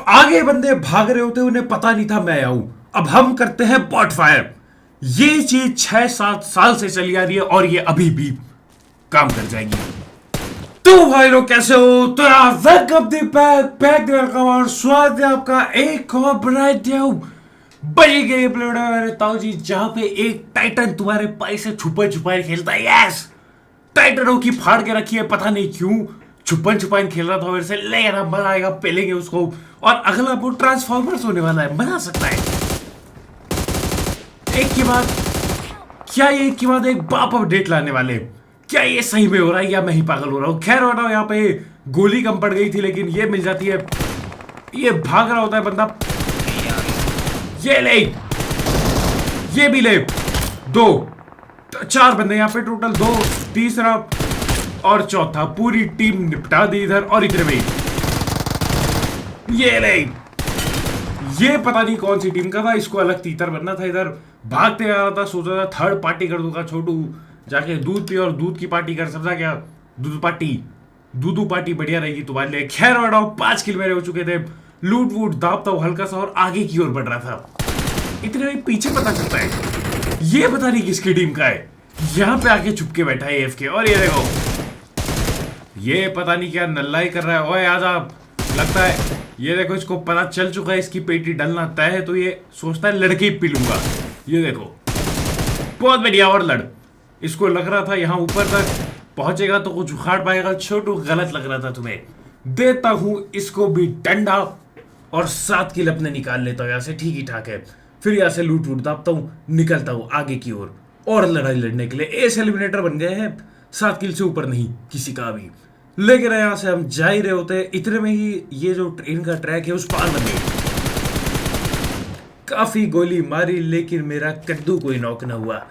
आगे बंदे भाग रहे होते, उन्हें पता नहीं था मैं आऊं। अब हम करते हैं बॉट फायर। ये चीज 6-7 साल से चली आ रही है और ये अभी भी काम कर जाएगी। तो भाई लोग कैसे हो? तो वेलकम बैक और स्वागत है आपका एक और ब्राइट बड़ी गेम प्ले मेरे ताऊ जी, जहां पे एक टाइटन तुम्हारे पाई से छुपन छुपाई खेलता है। यस, टाइटनों की फाड़ के रखी है, पता नहीं क्यों छुपन छुपाई खेल रहा था मेरे से। ले यार मजा आएगा, पेलेंगे उसको। और अगला वो ट्रांसफॉर्मर्स होने वाला है, मजा आ सकता है। एक के बाद क्या, ये एक के बाद एक बाप अपडेट लाने वाले। क्या ये सही में हो रहा है या मैं ही पागल हो रहा हूँ? खैर बताओ, यहाँ पे गोली कम पड़ गई थी लेकिन ये मिल जाती है। ये भाग रहा होता है बंदा, ये ले, ये भी ले। 4 बंदे यहाँ पे टोटल, 2 तीसरा और चौथा। पूरी टीम निपटा दी इधर और इधर में। ये ले, ये पता नहीं कौन सी टीम का था, इसको अलग तीतर बनना था। इधर भागते आ रहा था, सोचा था थर्ड पार्टी कर दूंगा छोटू, जाके दूध पी और दूध की पार्टी कर। समझा क्या? दूध पार्टी बढ़िया रहेगी तुम्हारे लिए। खैर बढ़ाओ, 5 किल मेरे हो चुके थे। लूट वूट दापता हूँ हल्का सा और आगे की ओर बढ़ रहा था। इतने में पीछे पता चलता है ये पता नहीं किसकी टीम का है। यहाँ पे आके छुप के बैठा है AFK। और ये देखो, ये पता नहीं क्या नल्लाई कर रहा है। ओए आजा, लगता है ये देखो इसको पता चल चुका है इसकी पेटी डलना तय है, तो ये सोचता है लड़के ही पी लूंगा। ये देखो, बहुत बढ़िया। और लड़, इसको लग रहा था यहाँ ऊपर तक पहुंचेगा तो कुछ उखाड़ पाएगा। छोटू गलत लग रहा था तुम्हें। देता हूं इसको भी डंडा और 7 किल अपने निकाल लेता हूं यहाँ से। ठीक ही ठाक है। फिर यहाँ से लूट वूट दापता हूँ, निकलता हूँ आगे की ओर और लड़ाई लड़ने के लिए। एस एलिमिनेटर बन गए हैं, 7 किल से ऊपर नहीं किसी का भी। लेकिन यहाँ से हम जा ही रहे होते, इतने में ही ये जो ट्रेन का ट्रैक है उस पार बन गई। काफी गोली मारी लेकिन मेरा कद्दू कोई नॉक न हुआ।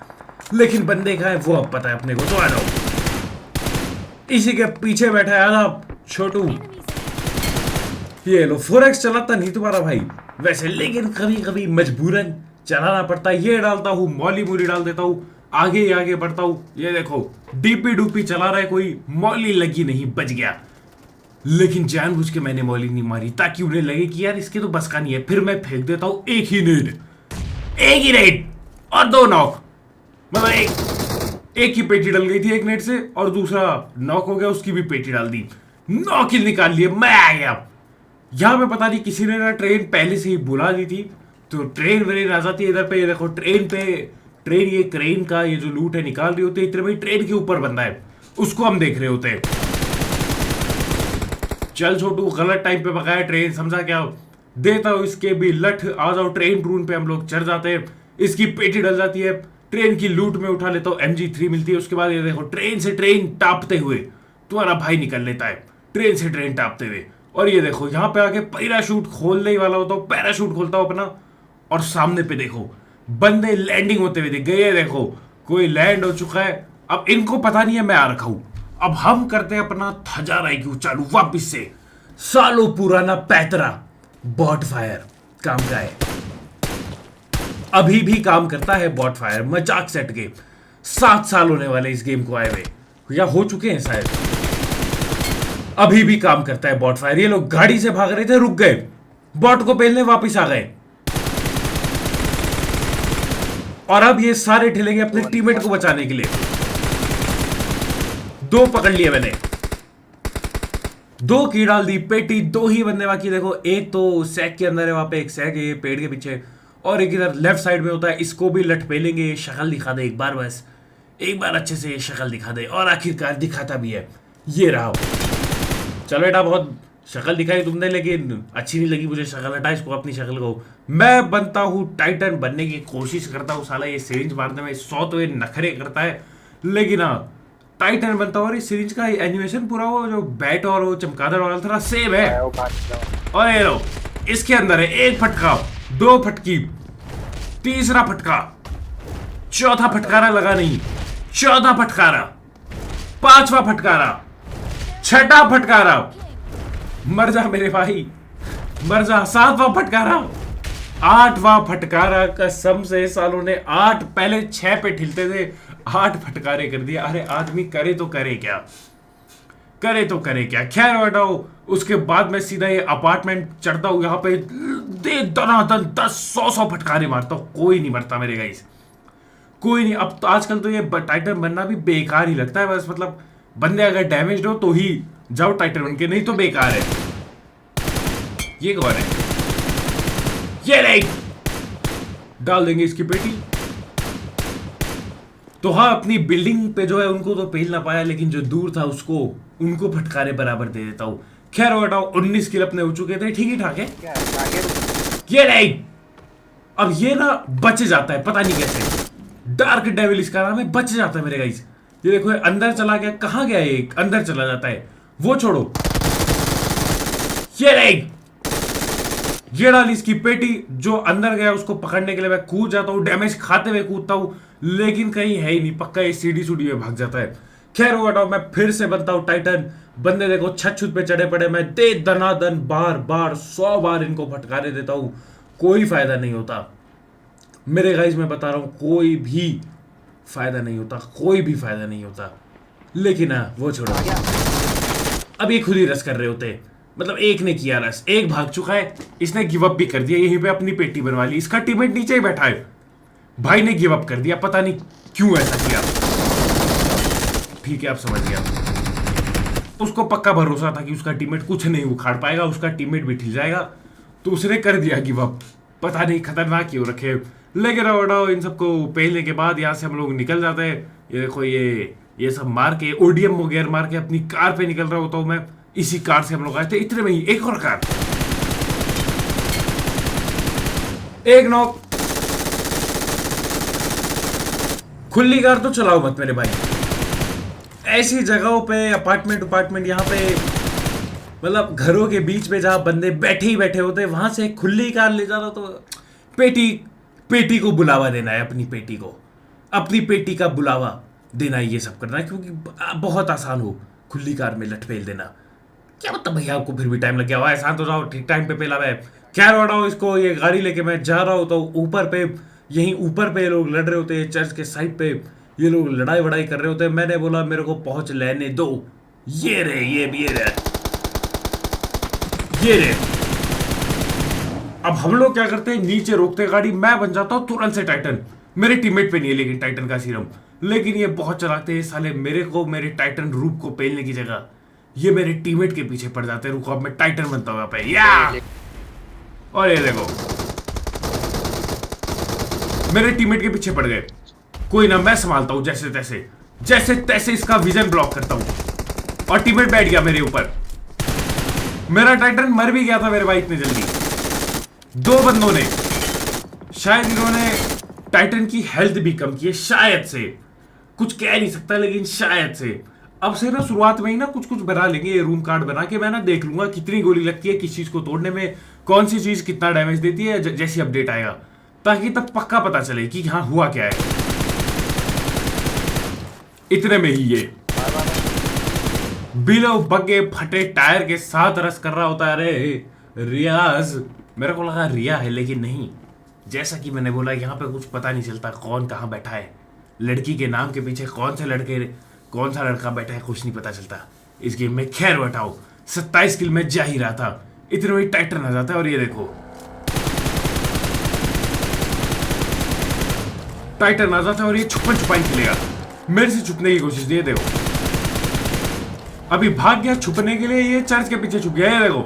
लेकिन बंदे कहाँ है वो अब पता है अपने को। तो आ जाओ, इसी के पीछे बैठा है आधा छोटू। ये लो, 4x चलाता नहीं तुम्हारा भाई वैसे, लेकिन कभी कभी मजबूरन चलाना पड़ता है। ये डालता हूँ, मौली मूली डाल देता हूँ, आगे ही आगे बढ़ता हूँ। ये देखो, डीपी डूपी चला रहा है कोई, मौली लगी नहीं, बच गया। लेकिन जानबूझ के मैंने मौली नहीं मारी ताकि उन्हें लगे कि यार इसके तो बस का नहीं है। फिर मैं फेंक देता हूँ एक ही नेट और 2 नॉक। मतलब एक ही पेटी डल गई थी एक नेट से, और दूसरा नॉक हो गया, उसकी भी पेटी डाल दी। 9 किल निकाल लिए, मैं आ गया। यहाँ पे पता नहीं किसी ने ना ट्रेन पहले से ही बुला दी थी, तो ट्रेन वेन आ जाती है इधर पे। ये देखो ट्रेन ये क्रेन का ये जो लूट है निकाल रही होती है। इतने में ट्रेन के ऊपर बंदा है, उसको हम देख रहे होते हैं। चल छोटू, गलत टाइम पे पकाया ट्रेन, समझा क्या? देता हूँ इसके भी लठ। आ जाओ, ट्रेन ट्रून पे हम लोग चढ़ जाते हैं। इसकी पेटी डल जाती है, ट्रेन की लूट में उठा लेता हूँ, MG3 मिलती है। उसके बाद ये देखो, ट्रेन से ट्रेन टापते हुए तुम्हारा भाई निकल लेता है, ट्रेन से ट्रेन टापते हुए। और ये देखो, यहाँ पे आके पैराशूट खोलने ही वाला होता हूँ, पैराशूट खोलता हूँ अपना, और सामने पे देखो बंदे लैंडिंग होते हुए दिख गए। देखो, कोई लैंड हो चुका है। अब इनको पता नहीं है मैं आ रखा हूं। अब हम करते हैं अपना हजारा IQ चालू वापिस से। सालों पुराना पैतरा बॉट फायर काम का है, अभी भी काम करता है बॉट फायर। मजाक सेट के 7 साल होने वाले इस गेम को आए हुए, या हो चुके हैं शायद। अभी भी काम करता है बॉट फायर। ये लोग गाड़ी से भाग रहे थे, रुक गए, बॉट को पेलने वापिस आ गए। और अब ये सारे ठेलेंगे अपने टीममेट को बचाने के लिए। 2 पकड़ लिए मैंने, 2 की डाल दी पेटी। 2 ही बंदे बाकी। देखो, एक तो सैक के अंदर है, वहां पे एक सैक है पेड़ के पीछे, और एक इधर लेफ्ट साइड में होता है। इसको भी लट पेलेंगे। शक्ल दिखा दे एक बार, बस एक बार अच्छे से शक्ल दिखा दे। और आखिरकार दिखाता भी है। ये रहा। चलो बेटा, बहुत शक्ल दिखाई तुमने, लेकिन अच्छी नहीं लगी मुझे शक्ल। हटा इसको, अपनी शक्ल को। मैं बनता हूँ टाइटन बनने की कोशिश करता हूँ। साला ये सिरिंज मारने में 100 तो ये नखरे करता है, लेकिन हाँ टाइटन बनता हूँ। और इस सिरिंज का एनिमेशन पूरा वो जो बैट और वो चमगादड़ वाला थोड़ा सेम है। और ये लो, इसके अंदर है 1 फटका, 2 फटकी, तीसरा फटका, चौथा फटकारा लगा नहीं, 14 फटकारा, 5वां फटकारा, 6ठा फटकारा, मर जा मेरे भाई मर जा, 7वां फटकारा, 8वां फटकारा। कसम से सालों ने 8, पहले 6 पे ठिलते थे, 8 फटकारे कर दिया। अरे आदमी करे तो करे क्या? करे तो करे क्या, खैर हटाओ। उसके बाद मैं सीधा ये अपार्टमेंट चढ़ता हूँ, यहाँ पे दे दनादन 10-100 फटकारे मारता हूँ, कोई नहीं मरता मेरे गाइस, कोई नहीं। अब तो आजकल तो ये टाइटन बनना भी बेकार ही लगता है, बस मतलब बंदे अगर डैमेज हो तो ही जाओ टाइटन बन के, नहीं तो बेकार है। ये कौन है? ये नहीं, डाल देंगे इसकी पेटी। तो हाँ, अपनी बिल्डिंग पे जो है उनको तो पेल ना पाया, लेकिन जो दूर था उसको उनको फटकारे बराबर दे देता हूँ। खैर हटाओ, 19 किल अपने हो चुके थे, ठीक ही ठाक है। ये नहीं, अब ये ना बच जाता है, पता नहीं कैसे, डार्क डेविल इसका नाम है, बच जाता है मेरे गाइस। ये देखो अंदर चला गया, कहाँ गया ये, अंदर चला जाता है, वो छोड़ो। ये नहीं, ये डाली इसकी पेटी, जो अंदर गया उसको पकड़ने के लिए मैं कूद जाता हूँ, डैमेज खाते हुए कूदता हूँ, लेकिन कहीं है ही नहीं, पक्का ये सीढ़ी सूढ़ी में भाग जाता है। खैर वो हटाओ, मैं फिर से बनता हूँ टाइटन। बंदे देखो छत छुत पे चढ़े पड़े, मैं दे दनादन बार बार 100 बार इनको फटकारे देता हूँ, कोई फायदा नहीं होता मेरे गाइस, मैं बता रहा हूँ, कोई भी फायदा नहीं होता, कोई भी फायदा नहीं होता। लेकिन हाँ, वो छोड़ो, अब ये खुद ही रस कर रहे होते, मतलब एक ने किया रस, एक भाग चुका है, इसने गिव अप भी कर दिया, यहीं पे अपनी पेटी बनवा ली, इसका टीममेट नीचे ही बैठा है, भाई ने गिव अप कर दिया, पता नहीं क्यों ऐसा किया। ठीक है, आप समझ गया, उसको पक्का भरोसा था कि उसका टीममेट कुछ नहीं उखाड़ पाएगा, उसका टीममेट भी ठीक जाएगा, तो उसने कर दिया गिव अप, पता नहीं खतरनाक क्यों रखे। लेकिन उड़ाओ, इन सबको पहले के बाद यहाँ से हम लोग निकल जाते हैं। ये देखो, ये सब मार के ओडीएम वगैरह मार के अपनी कार पे निकल रहा होता हूँ मैं, इसी कार से हम लोग आए थे, इतने में ही एक और कार, एक नॉक। खुली कार तो चलाओ मत मेरे भाई, ऐसी जगहों पे अपार्टमेंट यहाँ पे, मतलब घरों के बीच में जहां बंदे बैठे ही बैठे होते, वहां से खुली कार ले जाना, तो पेटी को बुलावा देना है, अपनी पेटी का बुलावा देना है, ये सब करना है, क्योंकि बहुत आसान हो खुली कार में लटपेल देना। क्या मतलब भैया, आपको फिर भी टाइम लग गया, हुआ शांत हो जाओ, ठीक टाइम पे पेला है। खैर उड़ाओ, इसको ये गाड़ी लेके मैं जा रहा हूँ, तो ऊपर पे, यहीं ऊपर पे ये लोग लड़ रहे होते हैं, चर्च के साइड पे ये लोग लड़ाई वड़ाई कर रहे होते हैं। मैंने बोला मेरे को पहुंच लेने दो, ये रे। अब हम लोग क्या करते हैं, नीचे रोकते गाड़ी, मैं बन जाता हूँ तुरंत से टाइटन, मेरे टीममेट पे नहीं है लेकिन टाइटन का सीरम, लेकिन ये बहुत चलाते हैं साले, मेरे टाइटन रूप को पेलने की जगह ये मेरे टीममेट के पीछे पड़ जाते हैं। रुको, अब मैं टाइटन बनता हूँ यहाँ पे, या और ये देखो मेरे टीममेट के पीछे पड़ गए, कोई ना, मैं संभालता हूँ जैसे तैसे इसका विजन ब्लॉक करता हूँ, और टीममेट बैठ गया मेरे ऊपर। मेरा टाइटन मर भी गया था मेरे भाई इतनी जल्दी, दो बंदों ने, शायद इन्होंने टाइटन की हेल्थ भी कम की है, शायद से, कुछ कह नहीं सकता, लेकिन शायद से। अब से ना शुरुआत में ही ना कुछ बना लेंगे, ये रूम कार्ड बना के मैं ना देख लूंगा कितनी गोली लगती है किस चीज को तोड़ने में, कौन सी चीज कितना डैमेज देती है, जैसी अपडेट आएगा, ताकि तब पक्का पता चले कि हाँ हुआ क्या है। इतने में ही ये बिलो बगे फटे टायर के साथ रस कर रहा होता है। अरे रियाज, मेरे को लगा रिया है, लेकिन नहीं, जैसा कि मैंने बोला, यहाँ पे कुछ पता नहीं चलता कौन कहाँ बैठा है, लड़की के नाम के पीछे कौन सा लड़का बैठा है, कुछ नहीं पता चलता इस गेम में। खैर हटाओ, 27 किल में जा ही रहा था, इतने में टाइटन आ जाता है, और ये देखो टाइटन आ जाता है, और ये छुपाई खेलेगा, मेरे से छुपने की कोशिश, ये देखो अभी भाग गया छुपने के लिए, ये चर्च के पीछे छुप गया, ये देखो,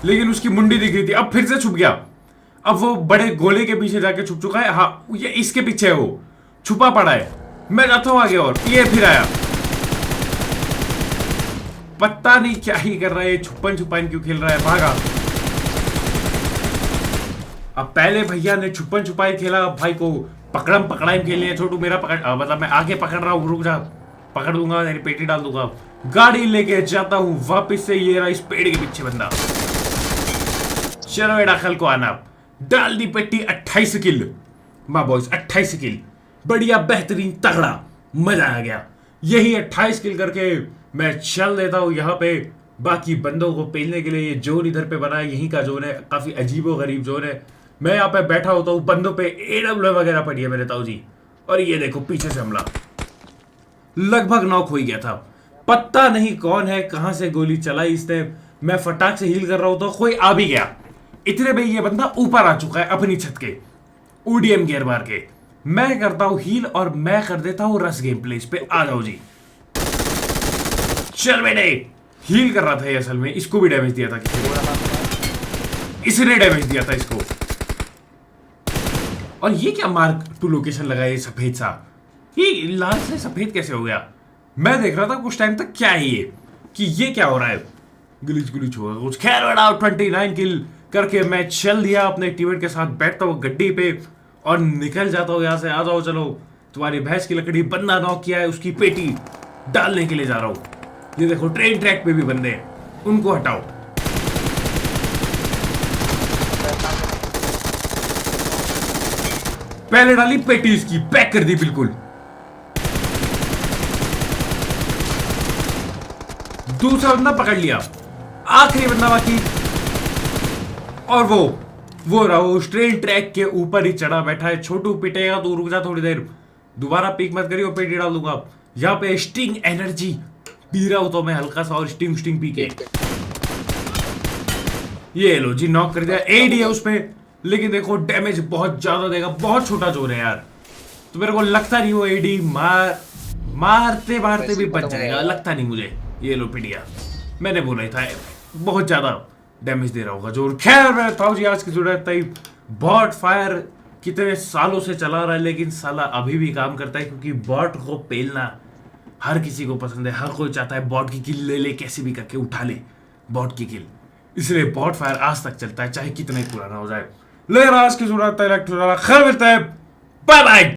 लेकिन उसकी मुंडी दिख रही थी, अब फिर से छुप गया, अब वो बड़े गोले के पीछे जाके छुप चुका है। हाँ, ये इसके पीछे है, वो छुपा पड़ा है, मैं जाता हूं आगे, और ये फिर आया, पता नहीं क्या ही कर रहा है, छुपन क्यों खेल रहा है, भागा। अब पहले भैया ने छुपन छुपाई खेला, भाई को पकड़म पकड़ाई खेलनी है, छोटू मेरा पकड़, मतलब मैं आगे पकड़ रहा हूँ, रुक जा, पकड़ दूंगा, तेरी पेटी डाल दूंगा, गाड़ी लेके जाता हूँ वापिस से, ये रहा इस पेड़ के पीछे बंदा, चलो एडा खल को आना, डाल दी पेटी, 28 किल माँ बॉयज, 28 किल, बढ़िया बेहतरीन तगड़ा, मजा आ गया। यही 28 किल करके मैं चल देता हूँ यहाँ पे बाकी बंदों को पेलने के लिए। ये जोन इधर पे बना है, यहीं का जोन है, काफी अजीबो गरीब जोन है। मैं यहाँ पे बैठा होता हूँ, बंदों पे AWM वगैरह पड़ी है मेरे ताऊ जी, और ये देखो पीछे से हमला, लगभग नॉक हो ही गया था। पता नहीं कौन है, कहां से गोली चलाई इसने। मैं फटाक से हील कर रहा हूं तो कोई आ भी गया। इतने में ये बंदा ऊपर आ चुका है अपनी छत के, ओडीएम गियर मार के। मैं करता हूं हील और मैं कर देता हूं रस गेम प्ले पे। आ जाओ जी, चल बेटे। हील कर रहा था ये असल में, इसको भी डैमेज दिया था किसी ने, इसने डैमेज दिया था इसको। और ये क्या मार्क टू लोकेशन लगा है सफेद सा, ये लाल से सफेद कैसे हो गया? मैं देख रहा था कुछ टाइम तक क्या है ये, कि ये क्या हो रहा है, ग्लिच ग्लिच होगा कुछ। खैर बेटा 29 किल करके मैं चल दिया अपने टीममेट के साथ, बैठता हूँ गड्डी पे और निकल जाता हूँ यहाँ से। आ जाओ चलो, तुम्हारी भैंस की लकड़ी बंदा नॉक किया है, उसकी पेटी डालने के लिए जा रहा हूँ। ये देखो ट्रेन ट्रैक पे भी बंदे हैं, उनको हटाओ। पहले डाली पेटी इसकी, पैक कर दी बिल्कुल। दूसरा बंदा पकड़ लिया, आखिरी बंदा बाकी। और वो रहा, वो ट्रेन ट्रैक के ऊपर ही चढ़ा बैठा है। छोटू पिटेगा तो रुक जा थोड़ी देर, दोबारा पीक मत करियो, पेटी डाल दूंगा। यहाँ पे स्टिंग एनर्जी पी रहा हूं तो मैं हल्का सा, और स्टिंग पी के ये लो जी, नॉक कर दिया। एडी है उसपे, लेकिन देखो डैमेज बहुत ज्यादा देगा, बहुत छोटा जोर है यार। तो मेरे को लगता नहीं वो एडी मारते मारते भी बच जाएगा, लगता नहीं मुझे। ये लो पिटिया, मैंने बोला ही था बहुत ज्यादा डैमेज दे रहा होगा जोर। खैर मैं था जी, आज की जरूरत है। बॉट फायर कितने सालों से चला रहा है, लेकिन साला अभी भी काम करता है, क्योंकि बॉट को पेलना हर किसी को पसंद है। हर कोई चाहता है बॉट की किल ले कैसे भी करके उठा ले बॉट की किल, इसलिए बॉट फायर आज तक चलता है, चाहे कितना ही पुराना हो जाए। लेकिन आज की जरूरत है। खैर मिलता है, बाय बाय।